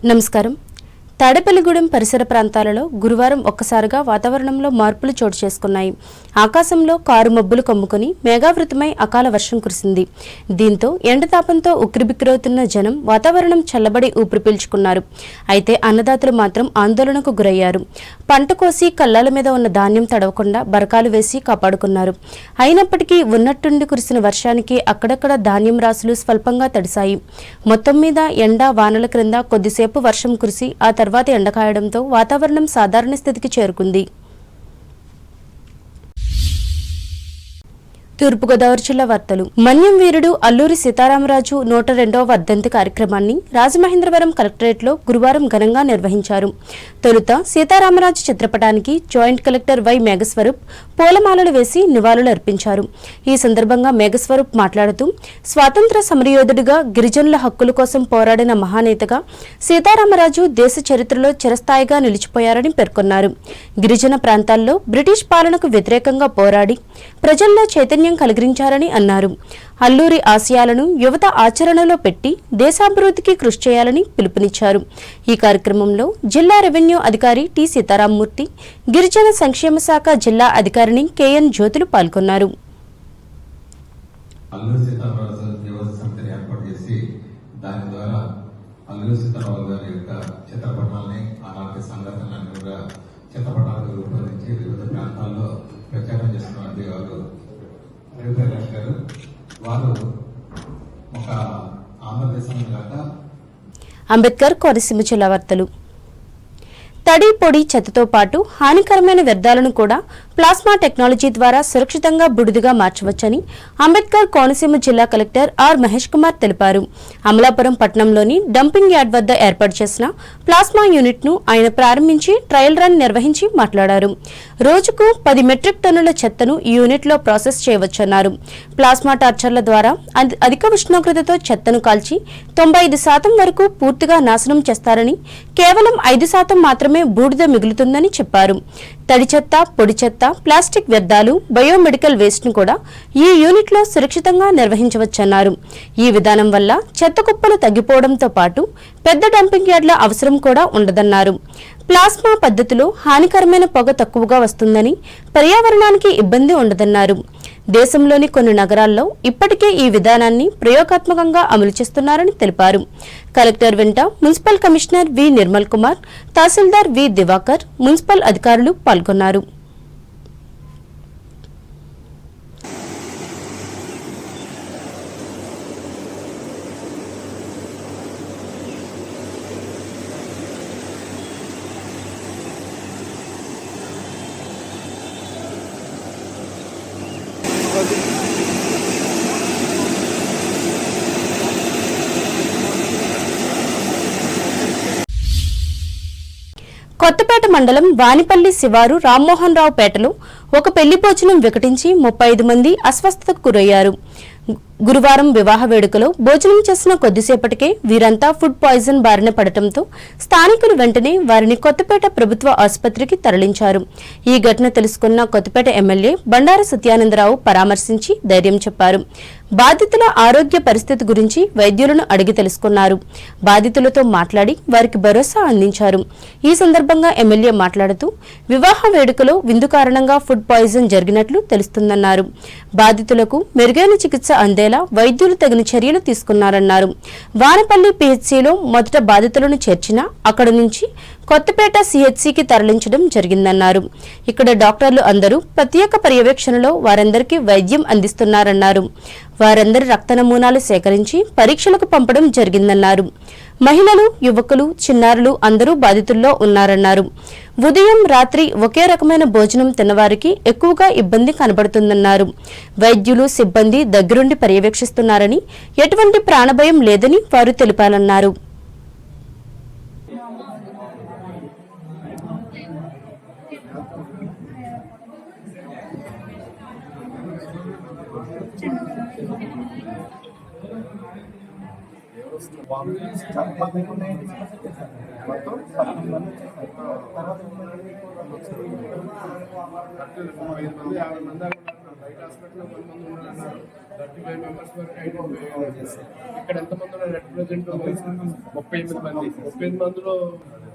నమస్కారం. తాడేపల్లిగూడెం పరిసర ప్రాంతాలలో గురువారం ఒక్కసారిగా వాతావరణంలో మార్పులు చోటు చేసుకున్నాయి. ఆకాశంలో కారు మబ్బులు కమ్ముకొని మేఘావృతమై అకాల వర్షం కురిసింది. దీంతో ఎండతాపంతో ఉక్కిరిబిక్కిరవుతున్న జనం వాతావరణం చల్లబడి ఊపిరి పీల్చుకున్నారు. అయితే అన్నదాతలు మాత్రం ఆందోళనకు గురయ్యారు. పంట కోసి కళ్ళాల మీద ఉన్న ధాన్యం తడవకుండా బరకాలు వేసి కాపాడుకున్నారు. అయినప్పటికీ ఉన్నట్టుండి కురిసిన వర్షానికి అక్కడక్కడ ధాన్యం రాసులు స్వల్పంగా తడిశాయి. మొత్తం మీద ఎండ వానల క్రింద కొద్దిసేపు వర్షం కురిసి ఆ తర్వాత ఎండ కాయడంతో వాతావరణం సాధారణ స్థితికి చేరుకుంది. తూర్పుగోదావరి జిల్లా వార్తలు. మన్యం వీరుడు అల్లూరి సీతారామరాజు 102వ వర్ధంతి కార్యక్రమాన్ని రాజమహేంద్రవరం కలెక్టరేట్లో గురువారం ఘనంగా నిర్వహించారు. తొలుత సీతారామరాజు చిత్రపటానికి జాయింట్ కలెక్టర్ వై మేఘస్వరూప్ పూలమాలలు వేసి నివాళులు అర్పించారు. ఈ సందర్భంగా మేఘస్వరూప్ మాట్లాడుతూ స్వాతంత్ర సమరయోధుడిగా గిరిజనుల హక్కుల కోసం పోరాడిన మహానేతగా సీతారామరాజు దేశ చరిత్రలో చిరస్థాయిగా నిలిచిపోయారని పేర్కొన్నారు. గిరిజన ప్రాంతాల్లో బ్రిటిష్ పాలనకు వ్యతిరేకంగా పోరాడి ప్రజల్లో చైతన్యం కలిగించారని అన్నారు. అల్లూరి ఆశయాలను యువత ఆచరణలో పెట్టి దేశాభివృద్ధికి కృషి చేయాలని పిలుపునిచ్చారు. ఈ కార్యక్రమంలో జిల్లా రెవెన్యూ అధికారి టి సీతారామమూర్తి, గిరిజన సంక్షేమ శాఖ జిల్లా అధికారిని కెఎన్ జ్యోతులు పాల్గొన్నారు. అంబేద్కర్ కోనసీమ జిల్లా వార్తలు. తడి పొడి చెత్తతో పాటు హానికరమైన వ్యర్థాలను కూడా ప్లాస్మా టెక్నాలజీ ద్వారా సురక్షితంగా బుడిదిగా మార్చవచ్చని అంబేద్కర్ కోనసీమ జిల్లా కలెక్టర్ ఆర్ మహేష్ కుమార్ తెలిపారు. అమలాపురం పట్టణంలోని డంపింగ్ యార్డ్ వద్ద ఏర్పాటు చేసిన ప్లాస్మా యూనిట్ ను ఆయన ప్రారంభించి ట్రయల్ రన్ నిర్వహించి మాట్లాడారు. రోజుకు 10 మెట్రిక్ టన్నుల చెత్తను ఈ యూనిట్ లో ప్రాసెస్ చేయవచ్చన్నారు. ప్లాస్మా టార్చర్ల ద్వారా అధిక ఉష్ణోగ్రతతో చెత్తను కాల్చి 95% వరకు పూర్తిగా నాశనం చేస్తారని, కేవలం 5% మాత్రమే బూడిద మిగులుతుందని చెప్పారు. తడి చెత్త, పొడి చెత్త, ప్లాస్టిక్ వ్యర్థాలు, బయోమెడికల్ వేస్ట్ ను కూడా ఈ యూనిట్ లో సురక్షితంగా నిర్వహించవచ్చన్నారు. ఈ విధానం వల్ల చెత్త కుప్పలు తగ్గిపోవడంతో పాటు పెద్ద డంపింగ్ యార్డ్ల అవసరం కూడా ఉండదన్నారు. ప్లాస్మా పద్ధతిలో హానికరమైన పొగ తక్కువగా వస్తుందని, పర్యావరణానికి ఇబ్బంది ఉండదన్నారు. దేశంలోని కొన్ని నగరాల్లో ఇప్పటికే ఈ విధానాన్ని ప్రయోగాత్మకంగా అమలు చేస్తున్నారని తెలిపారు. కలెక్టర్ వెంట municipal commissioner V Nirmal Kumar, తహసీల్దార్ వి దివాకర్, మున్సిపల్ అధికారులు పాల్గొన్నారు. కొత్తపేట మండలం వానిపల్లి శివారు రామ్మోహన్ రావు పేటలో ఒక పెళ్లి భోజనం వికటించి 35 మంది అస్వస్థతకు గురయ్యారు. గురువారం వివాహ వేడుకలో భోజనం చేసిన కొద్దిసేపటికే వీరంతా ఫుడ్ పాయిజన్ బారిన పడటంతో స్థానికులు వెంటనే వారిని కొత్తపేట ప్రభుత్వ ఆసుపత్రికి తరలించారు. ఈ ఘటన తెలుసుకున్న కొత్తపేట ఎమ్మెల్యే బండారు సత్యానందరావు పరామర్శించి ధైర్యం చెప్పారు. బాధితుల ఆరోగ్య పరిస్థితి గురించి వైద్యులను అడిగి తెలుసుకున్నారు. బాధితులతో మాట్లాడి వారికి భరోసా అందించారు. ఈ సందర్భంగా ఎమ్మెల్యే మాట్లాడుతూ వివాహ వేడుకలో విందు కారణంగా ఫుడ్ పాయిజన్ జరిగినట్లు తెలుస్తుందన్నారు. బాధితులకు మెరుగైన చికిత్స అందేలా వైద్యులు తగిన చర్యలు తీసుకున్నారన్నారు. వానపల్లి పిహెచ్సిలో మొదట బాధితులను చేర్చినా అక్కడి నుంచి కొత్తపేట సిహెచ్సికి తరలించడం జరిగిందన్నారు. ఇక్కడ డాక్టర్లు అందరూ ప్రత్యేక పర్యవేక్షణలో వారందరికీ వైద్యం అందిస్తున్నారన్నారు. వారందరి రక్త నమూనాలు సేకరించి పరీక్షలకు పంపడం జరిగిందన్నారు. మహిళలు, యువకులు, చిన్నారులు అందరూ బాధితుల్లో ఉన్నారన్నారు. ఉదయం, రాత్రి ఒకే రకమైన భోజనం తిన్నవారికి ఎక్కువగా ఇబ్బంది కనబడుతుందన్నారు. వైద్యులు, సిబ్బంది దగ్గరుండి పర్యవేక్షిస్తున్నారని, ఎటువంటి ప్రాణభయం లేదని వారు తెలిపారన్నారు. బయట హాస్పిటల్లో కొంతమంది ఉన్నారు. 35 మెంబర్స్ వరకు ఐడెంటిఫై అయ్యారు. ఇక్కడ ఎంతమంది ఉన్నారు? అట్ ప్రెసెంట్ 38 మంది. 38 మందిలో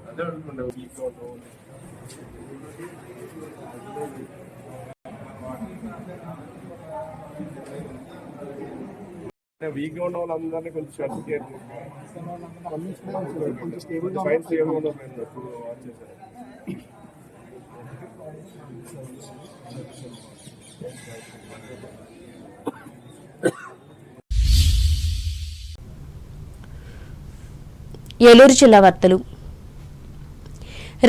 అదే అనుకుంటాం వీక్గా ఉన్న వాళ్ళందరినీ కొంచెం శ్రద్ధ ఫైన్స్ ఏమన్నా ఇప్పుడు వచ్చేసారు. ఏలూరు జిల్లా వార్తలు.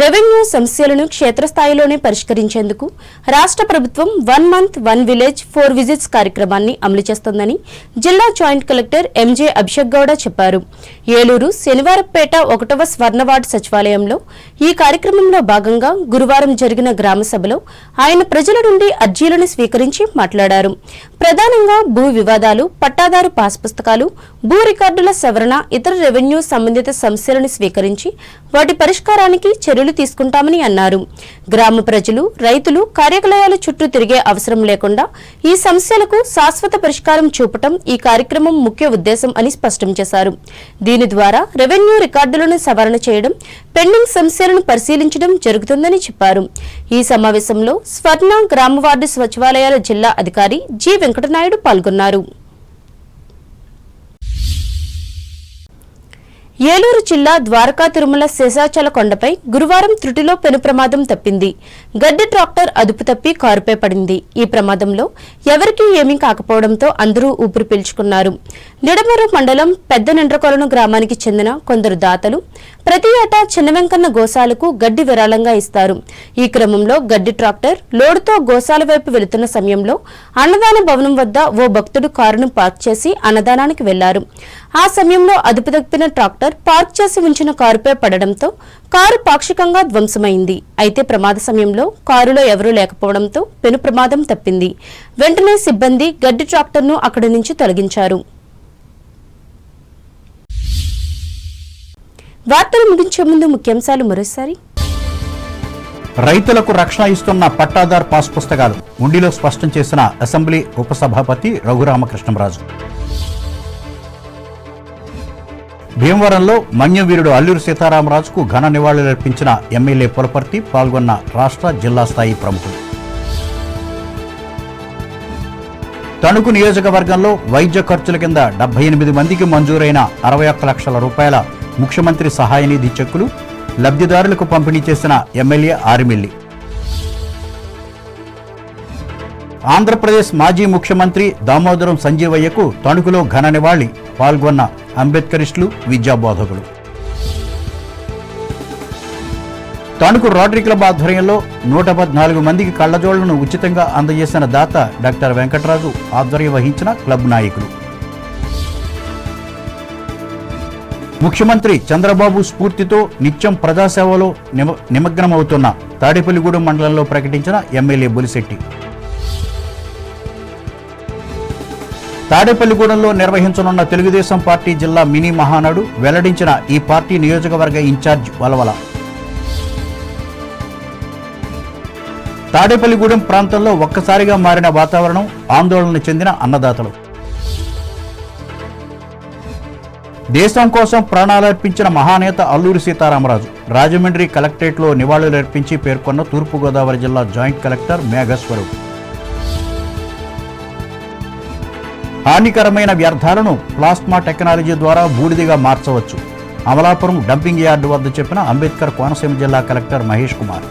రెవెన్యూ సమస్యలను క్షేత్రస్థాయిలోనే పరిష్కరించేందుకు రాష్ట్ర ప్రభుత్వం 1 మంత్ 1 విలేజ్ 4 విజిట్స్ కార్యక్రమాన్ని అమలు చేస్తోందని జిల్లా జాయింట్ కలెక్టర్ ఎంజే అభిషేక్ గౌడ చెప్పారు. ఏలూరు శనివారపేట 1వ స్వర్ణవార్డు సచివాలయంలో ఈ కార్యక్రమంలో భాగంగా గురువారం జరిగిన గ్రామ సభలో ఆయన ప్రజల నుండి అర్జీలను స్వీకరించి మాట్లాడారు. ప్రధానంగా భూ వివాదాలు, పట్టాదారు పాస్ పుస్తకాలు, భూ రికార్డుల సవరణ, ఇతర రెవెన్యూ సంబంధిత సమస్యలను స్వీకరించి వాటి పరిష్కారానికి చర్యలు తీసుకుంటామని అన్నారు. గ్రామ ప్రజలు, రైతులు కార్యాలయాల చుట్టూ తిరిగే అవసరం లేకుండా ఈ సమస్యలకు శాశ్వత పరిష్కారం చూపటం ఈ కార్యక్రమం ముఖ్య ఉద్దేశం అని స్పష్టం చేశారు. దీని ద్వారా రెవెన్యూ రికార్డులను సవరణ చేయడం, పెండింగ్ సమస్యలను పరిశీలించడం జరుగుతుందని చెప్పారు. ఈ సమావేశంలో స్వర్ణ గ్రామ వార్డు సచివాలయాల జిల్లా అధికారి జి వెంకటనాయుడు పాల్గొన్నారు. ఏలూరు జిల్లా ద్వారకా తిరుమల శేషాచల కొండపై గురువారం త్రుటిలో పెను ప్రమాదం తప్పింది. గడ్డి ట్రాక్టర్ అదుపు తప్పి కారుపై పడింది. ఈ ప్రమాదంలో ఎవరికీ ఏమీ కాకపోవడంతో అందరూ ఊపిరి పీల్చుకున్నారు. నిడమరు మండలం పెద్ద నిండ్రకొలను గ్రామానికి చెందిన కొందరు దాతలు ప్రతి ఏటా చిన్న వెంకన్న గోశాలకు గడ్డి విరాళంగా ఇస్తారు. ఈ క్రమంలో గడ్డి ట్రాక్టర్ లోడుతో గోశాల వైపు వెళుతున్న సమయంలో అన్నదాన భవనం వద్ద ఓ భక్తుడు కారును పార్క్ చేసి అన్నదానానికి వెళ్లారు. ఆ సమయంలో అదుపు తప్పిన ట్రాక్టర్ పార్క్ చేసి ఉంచిన కారుపై పడడంతో కారు పాక్షికంగా ధ్వంసమైంది. అయితే ప్రమాద సమయంలో కారులో ఎవరూ లేకపోవడంతో పెను ప్రమాదం తప్పింది. వెంటనే సిబ్బంది గడ్డి ట్రాక్టర్ను అక్కడి నుంచి తొలగించారు. వార్తలు ముగించే ముందు ముఖ్యాంశాలు మరోసారి. రైతులకు రక్షణ ఇస్తున్న పట్టాదార్ పాస్ పుస్తకాలు ఉండిలో స్పష్టం చేసిన అసెంబ్లీ ఉపసభాపతి రఘురామకృష్ణంరాజు. భీమవరంలో మన్యవీరుడు అల్లూరి సీతారామరాజుకు ఘన నివాళులర్పించిన ఎమ్మెల్యే పులపర్తి, పాల్గొన్న రాష్ట్ర జిల్లా స్థాయి ప్రముఖులు. తణుకు నియోజకవర్గంలో వైద్య ఖర్చుల కింద 78 మందికి మంజూరైన 61 లక్షల రూపాయల ముఖ్యమంత్రి సహాయ నిధి చెక్కులు లబ్ధిదారులకు పంపిణీ చేసిన ఎమ్మెల్యే ఆరిమిల్లి. ఆంధ్రప్రదేశ్ మాజీ ముఖ్యమంత్రి దామోదరం సంజీవయ్యకు తణుకులో ఘన నివాళి, పాల్గొన్న అంబేద్కరిస్టులు, విద్యాబోధకులు. తణుకు రోటరీ క్లబ్ ఆధ్వర్యంలో 114 మందికి కళ్లజోళ్లను ఉచితంగా అందజేసిన దాత డాక్టర్ వెంకటరాజు ఆధ్వర్యం వహించిన క్లబ్ నాయకులు. ముఖ్యమంత్రి చంద్రబాబు స్ఫూర్తితో నిత్యం ప్రజాసేవలో నిమగ్నమవుతున్న తాడేపల్లిగూడెం మండలంలో ప్రకటించిన ఎమ్మెల్యే బొలిశెట్టి. తాడేపల్లిగూడెంలో నిర్వహించనున్న తెలుగుదేశం పార్టీ జిల్లా మినీ మహానాడు వెల్లడించిన ఈ పార్టీ నియోజకవర్గ ఇన్ఛార్జ్ వలవల. తాడేపల్లిగూడెం ప్రాంతంలో ఒక్కసారిగా మారిన వాతావరణం, ఆందోళన చెందిన అన్నదాతలు. దేశం కోసం ప్రాణాలర్పించిన మహానేత అల్లూరి సీతారామరాజు రాజమండ్రి కలెక్టరేట్లో నివాళులర్పించి పేర్కొన్న తూర్పుగోదావరి జిల్లా జాయింట్ కలెక్టర్ మేఘస్వరూప్. హానికరమైన వ్యర్థాలను ప్లాస్మా టెక్నాలజీ ద్వారా బూడిదిగా మార్చవచ్చు, అమలాపురం డంపింగ్ యార్డు వద్ద చెప్పిన అంబేద్కర్ కోనసీమ జిల్లా కలెక్టర్ మహేష్ కుమార్.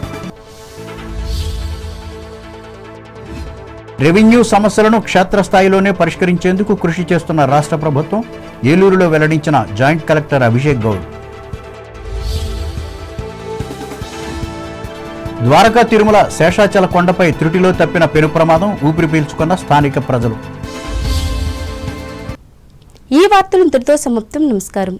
రెవెన్యూ సమస్యలను క్షేత్రస్థాయిలోనే పరిష్కరించేందుకు కృషి చేస్తున్న రాష్ట్ర ప్రభుత్వం ఏలూరులో వెల్లడించిన జాయింట్ కలెక్టర్ అభిషేక్ గౌడ్. ద్వారకా తిరుమల శేషాచల కొండపై త్రుటిలో తప్పిన పెను ప్రమాదం, ఊపిరి పీల్చుకున్న స్థానిక ప్రజలు. ఈ వార్తలు ఇంతటితో సమాప్తం. నమస్కారం.